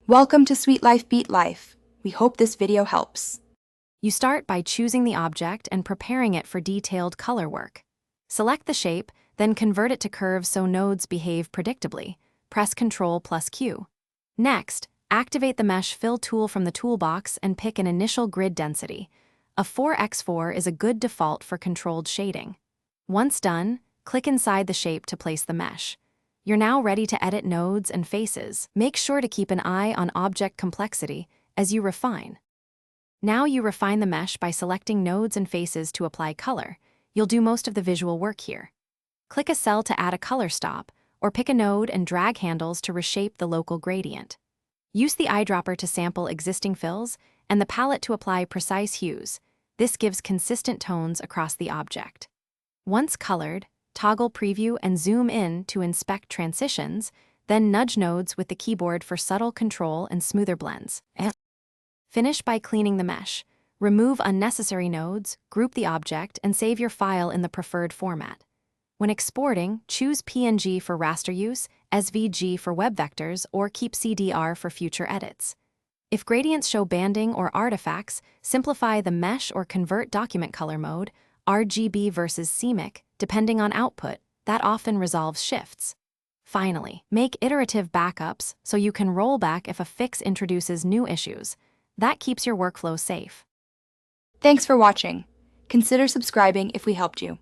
Welcome to Sweet Life Beat Life. We hope this video helps. You start by choosing the object and preparing it for detailed color work. Select the shape, then convert it to curves so nodes behave predictably. Press Ctrl+Q. Next, activate the Mesh Fill tool from the toolbox and pick an initial grid density. A 4x4 is a good default for controlled shading. Once done, click inside the shape to place the mesh. You're now ready to edit nodes and faces. Make sure to keep an eye on object complexity as you refine. Now you refine the mesh by selecting nodes and faces to apply color. You'll do most of the visual work here. Click a cell to add a color stop, or pick a node and drag handles to reshape the local gradient. Use the eyedropper to sample existing fills and the palette to apply precise hues. This gives consistent tones across the object. Once colored, toggle preview and zoom in to inspect transitions, then nudge nodes with the keyboard for subtle control and smoother blends. Finish by cleaning the mesh. Remove unnecessary nodes, group the object, and save your file in the preferred format. When exporting, choose PNG for raster use, SVG for web vectors, or keep CDR for future edits. If gradients show banding or artifacts, simplify the mesh or convert document color mode, RGB versus CMYK, depending on output. That often resolves shifts. Finally, make iterative backups so you can roll back if a fix introduces new issues. That keeps your workflow safe. Thanks for watching. Consider subscribing if we helped you.